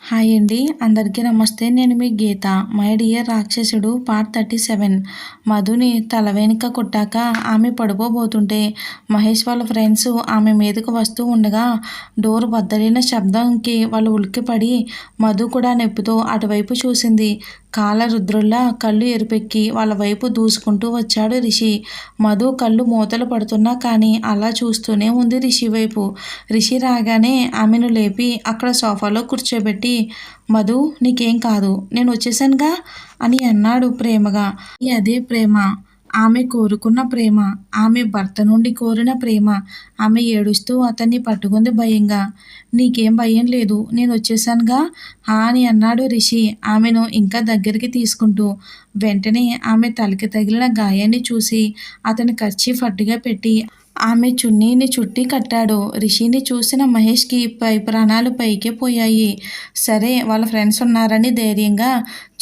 Hi అండి, అందరికీ నమస్తే. నేను మీ గీత. మై డియర్ రాక్షసుడు పార్ట్ 37. మధుని తల వెనుక కొట్టాక ఆమె పడిపోబోతుంటే మహేష్ వాళ్ళ ఫ్రెండ్స్ ఆమె మీదకు వస్తూ ఉండగా డోర్ బద్దలిన శబ్దంకి వాళ్ళు ఉలిక్కిపడి మధు కూడా నొప్పితో అటువైపు చూసింది. కాలరుద్రుల్లా కళ్ళు ఎరుపెక్కి వాళ్ళ వైపు దూసుకుంటూ వచ్చాడు రిషి. మధు కళ్ళు మూతలు పడుతున్నా కానీ అలా చూస్తూనే ఉంది రిషి వైపు. రిషి రాగానే ఆమెను లేపి అక్కడ సోఫాలో కూర్చోబెట్టి, మధు నీకేం కాదు, నేను వచ్చేసానుగా అని అన్నాడు ప్రేమగా. అదే ప్రేమ, ఆమె కోరుకున్న ప్రేమ, ఆమె భర్త నుండి కోరిన ప్రేమ. ఆమె ఏడుస్తూ అతన్ని పట్టుకుంది భయంగా. నీకేం భయం లేదు, నేను వచ్చేసానుగా అని అన్నాడు రిషి ఆమెను ఇంకా దగ్గరికి తీసుకుంటూ. వెంటనే ఆమె తలకి తగిలిన గాయాన్ని చూసి అతని కర్చీఫ్ అడ్డుగా పెట్టి ఆమె చున్నీని చుట్టి కట్టాడు. రిషిని చూసిన మహేష్కి ప్రాణాలు పైకే పోయాయి. సరే, వాళ్ళ ఫ్రెండ్స్ ఉన్నారని ధైర్యంగా,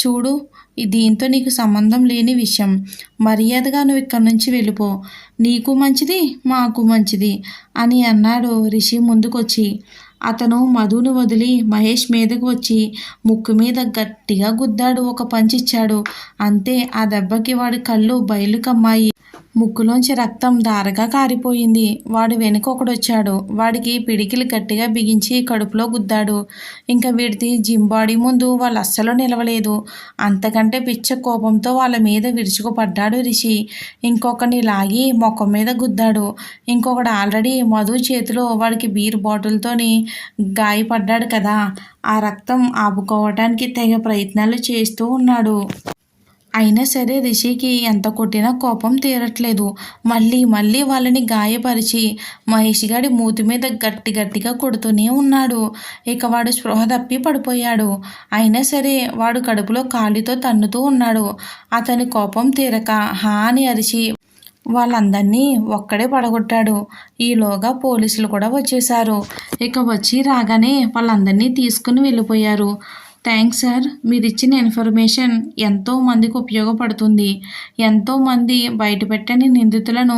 చూడు దీంతో నీకు సంబంధం లేని విషయం, మర్యాదగా నువ్వు ఇక్కడి నుంచి వెళ్ళిపో, నీకు మంచిది మాకు మంచిది అని అన్నాడు రిషి ముందుకొచ్చి. అతను మధును వదిలి మహేష్ మీదకు వచ్చి ముక్కు మీద గట్టిగా గుద్దాడు. ఒక పంచిచ్చాడు. అంతే, ఆ దెబ్బకి వాడి కళ్ళు బయలు కమ్మాయి. ముక్కులోంచి రక్తం ధారగా కారిపోయింది. వాడు వెనుక ఒకడొచ్చాడు. వాడికి పిడికిలు గట్టిగా బిగించి కడుపులో గుద్దాడు. ఇంకా వీడిది జిమ్ బాడీ ముందు వాళ్ళు అస్సలు నిలవలేదు. అంతకంటే పిచ్చ కోపంతో వాళ్ళ మీద విరుచుకుపడ్డాడు రిషి. ఇంకొకరిని లాగి మొఖం మీద గుద్దాడు. ఇంకొకడు ఆల్రెడీ మధు చేతిలో వాడికి బీర్ బాటిల్తోని గాయపడ్డాడు కదా, ఆ రక్తం ఆపుకోవటానికి తెగ ప్రయత్నాలు చేస్తూ ఉన్నాడు. అయినా సరే రిషికి ఎంత కొట్టినా కోపం తీరట్లేదు. మళ్ళీ మళ్ళీ వాళ్ళని గాయపరిచి మహేష్ గాడి మూతి మీద గట్టిగా కొడుతూనే ఉన్నాడు. ఇక వాడు స్పృహ తప్పి పడిపోయాడు. అయినా సరే వాడు కడుపులో కాలితో తన్నుతూ ఉన్నాడు. అతని కోపం తీరక హా అని అరిచి వాళ్ళందరినీ ఒక్కడే పడగొట్టాడు. ఈలోగా పోలీసులు కూడా వచ్చేశారు. ఇక వచ్చి రాగానే వాళ్ళందరినీ తీసుకుని వెళ్ళిపోయారు. థ్యాంక్స్ సార్, మీరు ఇచ్చిన ఇన్ఫర్మేషన్ ఎంతో మందికి ఉపయోగపడుతుంది. ఎంతోమంది బయటపెట్టని నిందితులను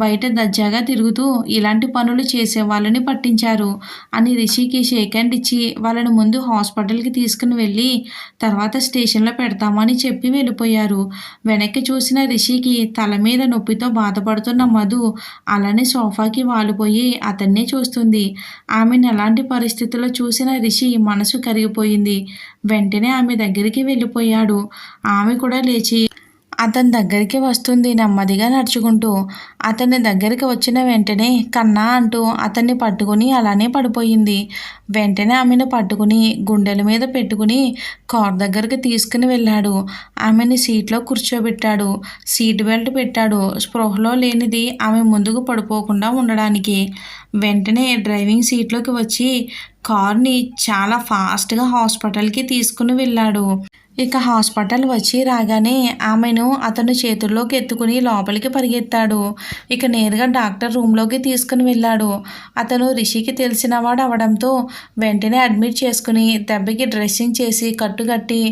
బయట దర్జాగా తిరుగుతూ ఇలాంటి పనులు చేసే వాళ్ళని పట్టించారు అని రిషికి షేక్ హ్యాండ్ ఇచ్చి వాళ్ళని ముందు హాస్పిటల్కి తీసుకుని వెళ్ళి తర్వాత స్టేషన్లో పెడతామని చెప్పి వెళ్ళిపోయారు. వెనక్కి చూసిన రిషికి తల మీద నొప్పితో బాధపడుతున్న మధు అలానే సోఫాకి వాలిపోయి అతన్నే చూస్తుంది. ఆమెను ఎలాంటి పరిస్థితుల్లో చూసిన రిషి మనసు కరిగిపోయింది. వెంటనే ఆమె దగ్గరికి వెళ్ళిపోయాడు. ఆమె కూడా లేచి అతని దగ్గరికి వస్తుంది నెమ్మదిగా నడుచుకుంటూ. అతని దగ్గరికి వచ్చిన వెంటనే కన్నా అంటూ అతన్ని పట్టుకుని అలానే పడిపోయింది. వెంటనే ఆమెను పట్టుకుని గుండెల మీద పెట్టుకుని కార్ దగ్గరికి తీసుకుని వెళ్ళాడు. ఆమెని సీట్లో కూర్చోబెట్టాడు. సీట్ బెల్ట్ పెట్టాడు, స్పృహలో లేనిది ఆమె ముందుకు పడిపోకుండా ఉండడానికి. వెంటనే డ్రైవింగ్ సీట్లోకి వచ్చి కార్ని చాలా ఫాస్ట్గా హాస్పిటల్కి తీసుకుని వెళ్ళాడు. ఇక హాస్పిటల్ వచ్చి రాగానే ఆమెను అతను చేతుల్లోకి ఎత్తుకుని లోపలికి పరిగెత్తాడు. ఇక నేరుగా డాక్టర్ రూమ్లోకి తీసుకుని వెళ్ళాడు. అతను రిషికి తెలిసినవాడు అవడంతో వెంటనే అడ్మిట్ చేసుకుని దెబ్బకి డ్రెస్సింగ్ చేసి కట్టుకట్టి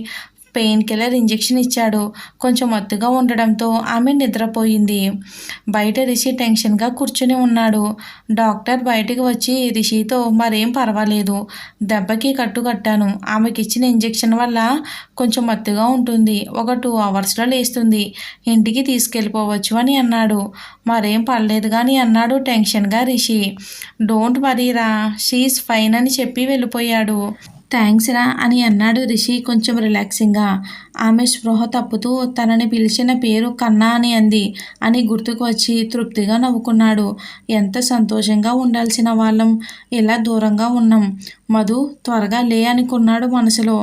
పెయిన్ కిల్లర్ ఇంజెక్షన్ ఇచ్చాడు. కొంచెం మత్తుగా ఉండడంతో ఆమె నిద్రపోయింది. బయట రిషి టెన్షన్గా కూర్చుని ఉన్నాడు. డాక్టర్ బయటికి వచ్చి రిషితో, మరేం పర్వాలేదు, దెబ్బకి కట్టాను, ఆమెకి ఇచ్చిన ఇంజెక్షన్ వల్ల కొంచెం మత్తుగా ఉంటుంది, ఒక 2 అవర్స్లో లేస్తుంది, ఇంటికి తీసుకెళ్ళిపోవచ్చు అని అన్నాడు. మరేం పర్లేదు కానీ అన్నాడు టెన్షన్గా రిషి. డోంట్ వరీరా, షీఈస్ ఫైన్ అని చెప్పి వెళ్ళిపోయాడు. థ్యాంక్స్ రా అని అన్నాడు రిషి కొంచెం రిలాక్సింగ్గా. ఆమె స్పృహ తప్పుతూ తనని పిలిచిన పేరు కన్నా అని అంది అని గుర్తుకు వచ్చి తృప్తిగా నవ్వుకున్నాడు. ఎంత సంతోషంగా ఉండాల్సిన వాళ్ళం ఇలా దూరంగా ఉన్నాం. మధు త్వరగా లే అనుకున్నాడు మనసులో.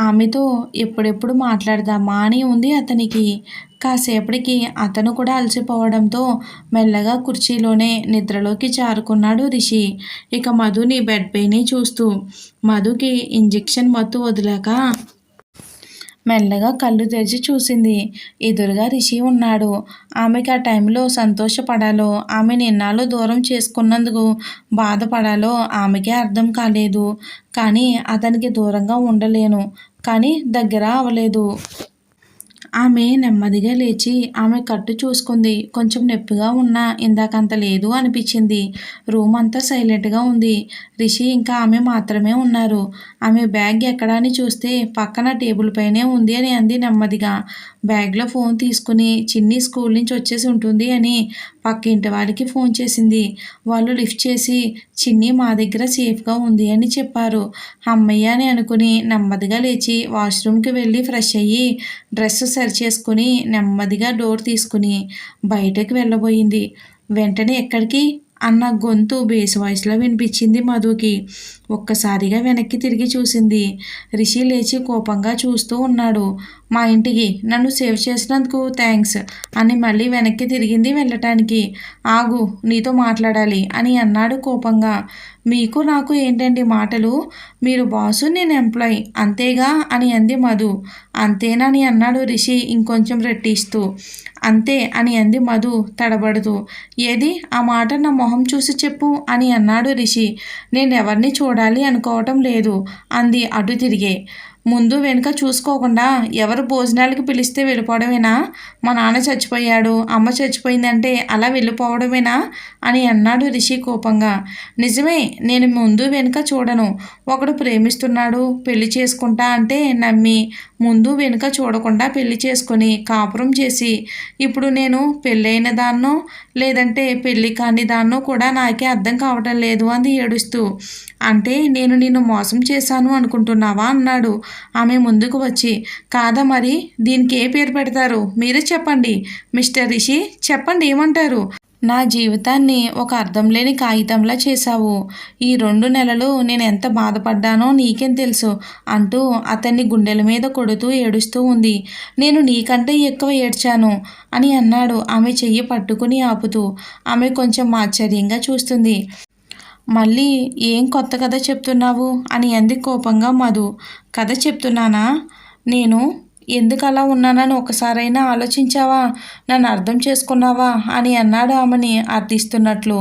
ఆమెతో ఎప్పుడెప్పుడు మాట్లాడదామా అని ఉంది అతనికి. కాసేపటికి అతను కూడా అలసిపోవడంతో మెల్లగా కుర్చీలోనే నిద్రలోకి జారుకున్నాడు రిషి. ఇక మధుని బెడ్ పైనే చూస్తూ. మధుకి ఇంజెక్షన్ మత్తు వదిలాక మెల్లగా కళ్ళు తెరిచి చూసింది. ఎదురుగా రిషి ఉన్నాడు. ఆమెకి ఆ టైంలో సంతోషపడాలో, ఆమె నిన్నాళ్ళు దూరం చేసుకున్నందుకు బాధపడాలో ఆమెకే అర్థం కాలేదు. కానీ అతనికి దూరంగా ఉండలేను, కానీ దగ్గర అవ్వలేదు. ఆమె నెమ్మదిగా లేచి ఆమె కట్టు చూసుకుంది. కొంచెం నొప్పిగా ఉన్నా ఇందాకంత లేదు అనిపించింది. రూమ్ అంతా సైలెంట్గా ఉంది. రిషి ఇంకా ఆమె మాత్రమే ఉన్నారు. ఆమె బ్యాగ్ ఎక్కడా అని చూస్తే పక్కన టేబుల్ పైనే ఉంది అని అంది నెమ్మదిగా. బ్యాగ్లో ఫోన్ తీసుకుని చిన్ని స్కూల్ నుంచి వచ్చేసి ఉంటుంది అని పక్కింటి వాళ్ళకి ఫోన్ చేసింది. వాళ్ళు లిఫ్ట్ చేసి చిన్ని మా దగ్గర సేఫ్గా ఉంది అని చెప్పారు. అమ్మయ్య అని అనుకుని నెమ్మదిగా లేచి వాష్రూమ్కి వెళ్ళి ఫ్రెష్ అయ్యి డ్రెస్ సరి చేసుకుని నెమ్మదిగా డోర్ తీసుకుని బయటకు వెళ్ళబోయింది. వెంటనే ఎక్కడికి అన్న గొంతు బేస్ వాయిస్లో వినిపించింది మధుకి. ఒక్కసారిగా వెనక్కి తిరిగి చూసింది. రిషి లేచి కోపంగా చూస్తూ ఉన్నాడు. మా ఇంటికి నన్ను సేవ్ చేసినందుకు థ్యాంక్స్ అని మళ్ళీ వెనక్కి తిరిగింది వెళ్ళటానికి. ఆగు, నీతో మాట్లాడాలి అని అన్నాడు కోపంగా. మీకు నాకు ఏంటండి మాటలు? మీరు బాసు, నేను ఎంప్లాయ్ అంతేగా అని అంది మధు. అంతేనని అన్నాడు రిషి ఇంకొంచెం రెట్టిస్తూ. అంతే అని అంది మధు తడబడుతూ. ఏది ఆ మాట నా మొహం చూసి చెప్పు అని అన్నాడు రిషి. నేను ఎవరిని చూడాలి అనుకోవటం లేదు అంది అటు తిరిగే. ముందు వెనుక చూసుకోకుండా ఎవరు భోజనాలకి పిలిస్తే వెళ్ళిపోవడమేనా? మా నాన్న చచ్చిపోయాడు, అమ్మ చచ్చిపోయిందంటే అలా వెళ్ళిపోవడమేనా అని అన్నాడు రిషి కోపంగా. నిజమే, నేను ముందు వెనుక చూడను. ఒకడు ప్రేమిస్తున్నాడు, పెళ్లి చేసుకుంటా అంటే నమ్మి ముందు వెనుక చూడకుండా పెళ్లి చేసుకొని కాపురం చేసి ఇప్పుడు నేను పెళ్ళైన దాన్నో లేదంటే పెళ్ళి కాని దాన్నో కూడా నాకే అర్థం కావటం లేదు అంది ఏడుస్తూ. అంటే నేను నిన్ను మోసం చేశాను అనుకుంటున్నావా అన్నాడు ఆమె ముందుకు వచ్చి. కాదా మరి, దీనికి ఏ పేరు పెడతారు మీరే చెప్పండి మిస్టర్ రిషి, చెప్పండి ఏమంటారు? నా జీవితాన్ని ఒక అర్థం లేని కాగితంలా చేశావు. ఈ 2 నెలలు నేను ఎంత బాధపడ్డానో నీకేం తెలుసు అంటూ అతన్ని గుండెల మీద కొడుతూ ఏడుస్తూ ఉంది. నేను నీకంటే ఎక్కువ ఏడ్చాను అని అన్నాడు ఆమె చెయ్యి పట్టుకుని ఆపుతూ. ఆమె కొంచెం ఆశ్చర్యంగా చూస్తుంది. మళ్ళీ ఏం కొత్త కథ చెప్తున్నావు అని అంది కోపంగా మధు. కథ చెప్తున్నానా? నేను ఎందుకు అలా ఉన్నానని ఒకసారైనా ఆలోచించావా? నన్ను అర్థం చేసుకున్నావా అని అన్నాడు ఆమెని అర్థిస్తున్నట్లు.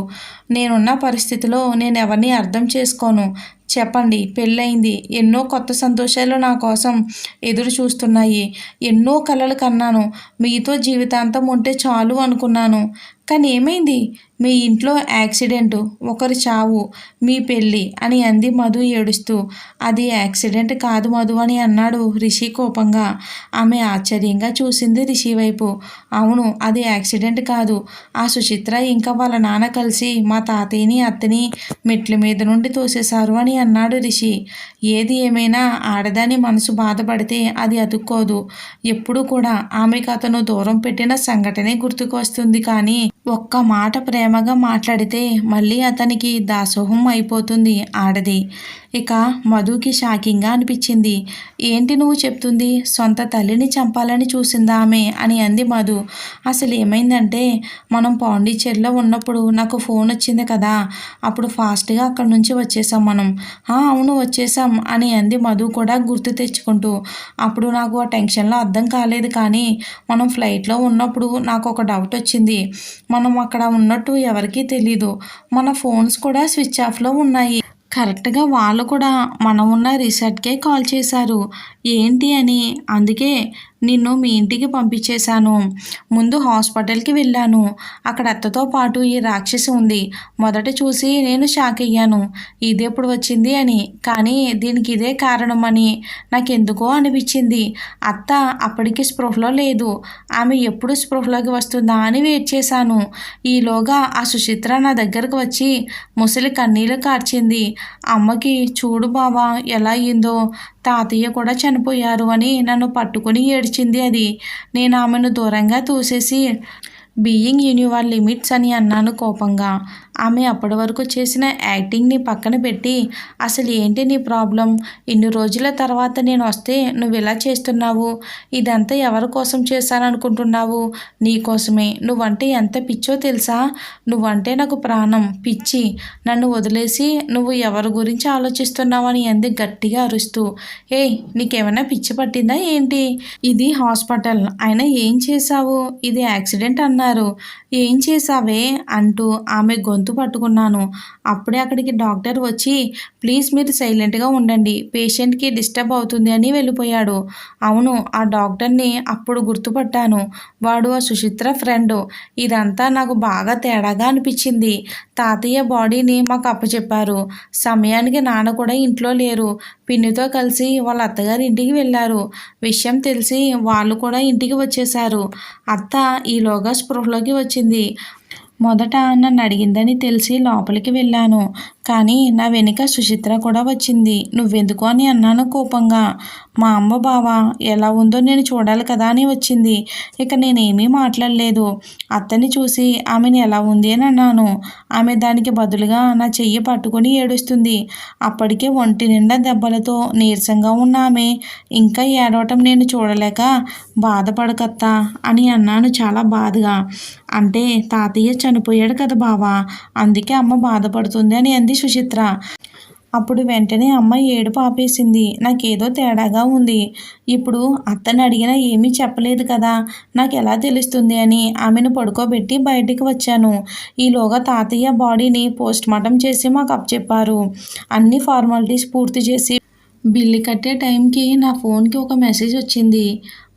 నేనున్న పరిస్థితిలో నేను ఎవరిని అర్థం చేసుకోను. చెప్పండి, పెళ్ళయింది, ఎన్నో కొత్త సంతోషాలు నా కోసం ఎదురు చూస్తున్నాయి. ఎన్నో కలలు కన్నాను. మీతో జీవితాంతం ఉంటే చాలు అనుకున్నాను. కానీ ఏమైంది? మీ ఇంట్లో యాక్సిడెంటు, ఒకరి చావు, మీ పెళ్ళి అని అంది మధు ఏడుస్తూ. అది యాక్సిడెంట్ కాదు మధు అని అన్నాడు రిషి కోపంగా. ఆమె ఆశ్చర్యంగా చూసింది రిషి వైపు. అవును, అది యాక్సిడెంట్ కాదు. ఆ సుచిత్ర ఇంకా వాళ్ళ నాన్న కలిసి మా తాతయ్యని అత్తని మెట్ల మీద నుండి తోసేశారు అని అన్నాడు రిషి. ఏది ఏమైనా ఆడదాని మనసు బాధపడితే అది అతుక్కోదు. ఎప్పుడు కూడా ఆమెకు అతను దూరం పెట్టిన సంఘటనే గుర్తుకు వస్తుంది. కానీ ఒక్క మాట ప్రేమగా మాట్లాడితే మళ్ళీ అతనికి దాసోహం అయిపోతుంది ఆడది. ఇక మధుకి షాకింగ్గా అనిపించింది. ఏంటి నువ్వు చెప్తుంది? సొంత తల్లిని చంపాలని చూసిందా ఆమె అని అంది మధు. అసలు ఏమైందంటే మనం పాండిచ్చేరిలో ఉన్నప్పుడు నాకు ఫోన్ వచ్చింది కదా, అప్పుడు ఫాస్ట్గా అక్కడి నుంచి వచ్చేసాం మనం. అవును వచ్చేసాం అని అంది మధు కూడా గుర్తు తెచ్చుకుంటూ. అప్పుడు నాకు ఆ టెన్షన్లో అర్థం కాలేదు. కానీ మనం ఫ్లైట్లో ఉన్నప్పుడు నాకు ఒక డౌట్ వచ్చింది. మనం అక్కడ ఉన్నట్టు ఎవరికీ తెలీదు. మన ఫోన్స్ కూడా స్విచ్ ఆఫ్లో ఉన్నాయి. కరెక్ట్గా వాళ్ళు కూడా మనం ఉన్న రిసార్ట్కే కాల్ చేశారు. ఏంటి అని. అందుకే నిన్ను మీ ఇంటికి పంపించేశాను. ముందు హాస్పిటల్కి వెళ్ళాను. అక్కడ అత్తతో పాటు ఈ రాక్షసి ఉంది. మొదట చూసి నేను షాక్ అయ్యాను, ఇదెప్పుడు వచ్చింది అని. కానీ దీనికి ఇదే కారణం అని నాకెందుకో అనిపించింది. అత్త అప్పటికి స్పృహలో లేదు. ఆమె ఎప్పుడు స్పృహలోకి వస్తుందా అని వెయిట్ చేశాను. ఈలోగా ఆ సుచిత్ర నా దగ్గరకు వచ్చి ముసలి కన్నీళ్ళు కార్చింది. అమ్మకి చూడు బావా ఎలా అయిందో, తాతయ్య కూడా చనిపోయారు అని నన్ను పట్టుకుని ఏడ్చింది. అది నేను ఆమెను దూరంగా తోసేసి బీయింగ్ ఇన్ యువర్ లిమిట్స్ అని అన్నాను కోపంగా. ఆమె అప్పటి వరకు చేసిన యాక్టింగ్ని పక్కన పెట్టి, అసలు ఏంటి నీ ప్రాబ్లం? ఇన్ని రోజుల తర్వాత నేను వస్తే నువ్వు ఇలా చేస్తున్నావు. ఇదంతా ఎవరి కోసం చేశాననుకుంటున్నావు? నీకోసమే. నువ్వంటే ఎంత పిచ్చో తెలుసా? నువ్వంటే నాకు ప్రాణం, పిచ్చి. నన్ను వదిలేసి నువ్వు ఎవరి గురించి ఆలోచిస్తున్నావు అని అంది గట్టిగా అరుస్తూ. ఏయ్, నీకేమైనా పిచ్చి పట్టిందా ఏంటి? ఇది హాస్పిటల్ అయినా ఏం చేశావు? ఇది యాక్సిడెంట్ అన్నారు. అన్నారు. "ఏం చేశావే?" అంటూ ఆమె గొంతు పట్టుకున్నాను. అప్పుడే అక్కడికి డాక్టర్ వచ్చి, "ప్లీజ్ మీరు సైలెంట్‌గా ఉండండి. పేషెంట్‌కి డిస్టర్బ్ అవుతుంది" అని వెళ్ళిపోయాడు. అవును, ఆ డాక్టర్‌ని అప్పుడు గుర్తుపట్టాను. వాడు ఆ సుచిత్ర ఫ్రెండు. ఇదంతా నాకు బాగా తేడాగా అనిపించింది. తాతయ్య బాడీని మాకు అప్పచెప్పారు. సమయానికి నాన్న కూడా ఇంట్లో లేరు. పిన్నితో కలిసి వాళ్ళ అత్తగారి ఇంటికి వెళ్ళారు. విషయం తెలిసి వాళ్ళు కూడా ఇంటికి వచ్చేశారు. అత్త ఈలోగా స్పృహలోకి వచ్చింది. మొదట నన్ను అడిగిందని తెలిసి లోపలికి వెళ్ళాను. కానీ నా వెనుక సుచిత్ర కూడా వచ్చింది. "నువ్వెందుకు?" అని అన్నాను కోపంగా. "మా అమ్మ బావ ఎలా ఉందో నేను చూడాలి కదా" అని వచ్చింది. ఇక నేనేమీ మాట్లాడలేదు. అత్తని చూసి ఆమెను ఎలా ఉంది అని అన్నాను. ఆమె దానికి బదులుగా నా చెయ్యి పట్టుకుని ఏడుస్తుంది. అప్పటికే ఒంటి నిండా దెబ్బలతో నీరసంగా ఉన్న ఆమె ఇంకా ఏడవటం నేను చూడలేక, "బాధపడకత్తా" అని అన్నాను చాలా బాధగా. "అంటే తాతయ్య చనిపోయాడు కదా బావా, అందుకే అమ్మ బాధపడుతుంది" అని అంది సుచిత్ర. అప్పుడు వెంటనే అమ్మ ఏడుపు ఆపేసింది. నాకేదో తేడాగా ఉంది. ఇప్పుడు అత్తని అడిగినా ఏమీ చెప్పలేదు కదా, నాకెలా తెలుస్తుంది అని ఆమెను పడుకోబెట్టి బయటికి వచ్చాను. ఈలోగా తాతయ్య బాడీని పోస్ట్మార్టం చేసి మాకు అప్పచెప్పారు. అన్ని ఫార్మాలిటీస్ పూర్తి చేసి బిల్లు కట్టే టైంకి నా ఫోన్కి ఒక మెసేజ్ వచ్చింది.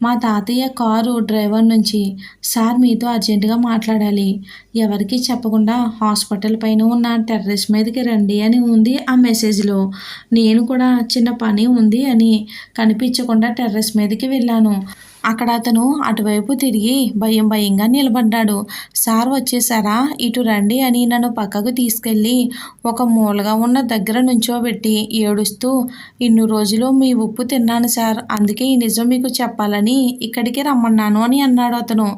మా తాతయ్య కారు డ్రైవర్ నుంచి, "సార్ మీతో అర్జెంటుగా మాట్లాడాలి. ఎవరికీ చెప్పకుండా హాస్పిటల్ పైన ఉన్న టెర్రస్ మీదకి రండి" అని ఉంది ఆ మెసేజ్లో. నేను కూడా చిన్న పని ఉంది అని కనిపించకుండా టెర్రస్ మీదకి వెళ్ళాను. అక్కడ అతను అటువైపు తిరిగి భయంగా నిలబడ్డాడు. "సార్ వచ్చేసారా? ఇటు రండి" అని నన్ను పక్కకు తీసుకెళ్ళి ఒక మూలగా ఉన్న దగ్గర నుంచోబెట్టి ఏడుస్తూ, "ఇన్ని రోజులు మీ ఉప్పు తిన్నాను సార్. అందుకే ఈ నిజం మీకు చెప్పాలని ఇక్కడికి రమ్మన్నాను" అని అన్నాడు అతను.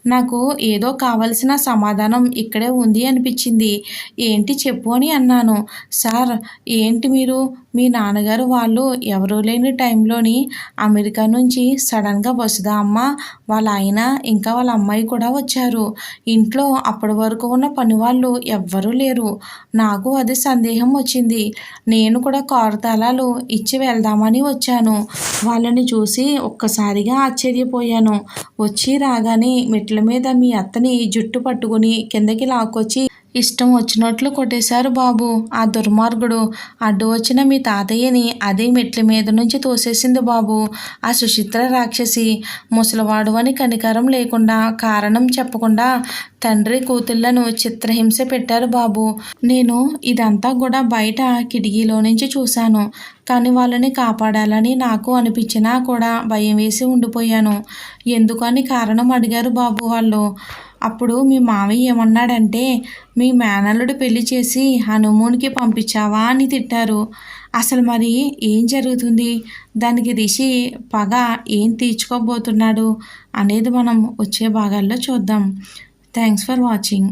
నాకు ఏదో కావలసిన సమాధానం ఇక్కడే ఉంది అనిపించింది. "ఏంటి చెప్పు" అని అన్నాను. "సార్, ఏంటి మీరు, మీ నాన్నగారు వాళ్ళు ఎవరూ లేని టైంలోని అమెరికా నుంచి సడన్గా వసుధా అమ్మ, వాళ్ళ ఆయన, ఇంకా వాళ్ళ అమ్మాయి కూడా వచ్చారు. ఇంట్లో అప్పటి వరకు ఉన్న పనివాళ్ళు ఎవ్వరూ లేరు. నాకు అది సందేహం వచ్చింది. నేను కూడా కారు తాళాలు ఇచ్చి వెళ్దామని వచ్చాను. వాళ్ళని చూసి ఒక్కసారిగా ఆశ్చర్యపోయాను. వచ్చి రాగానే మెట్ల మీద మీ అత్తని జుట్టు పట్టుకుని కిందకి లాక్కొచ్చి ఇష్టం వచ్చినట్లు కొట్టేశారు బాబు. ఆ దుర్మార్గుడు అడ్డు వచ్చిన మీ తాతయ్యని అదే మెట్ల మీద నుంచి తోసేసింది బాబు. ఆ సుచిత్ర రాక్షసి. ముసలివాడు అని కనికరం లేకుండా, కారణం చెప్పకుండా తండ్రి కూతుళ్లను చిత్రహింస పెట్టారు బాబు. నేను ఇదంతా కూడా బయట కిటికీలో నుంచి చూశాను. కానీ వాళ్ళని కాపాడాలని నాకు అనిపించినా కూడా భయం వేసి ఉండిపోయాను. ఎందుకని కారణం అడిగారు బాబు వాళ్ళు. అప్పుడు మీ మావయ్య ఏమన్నాడంటే, "మీ మేనల్లుడు పెళ్లి చేసి హనీమూన్‌కి పంపించావా" అని తిట్టారు. అసలు మరి ఏం జరుగుతుంది? దానికి రిషి పగ ఏం తీర్చుకోబోతున్నాడు అనేది మనం వచ్చే భాగాల్లో చూద్దాం. Thanks for watching.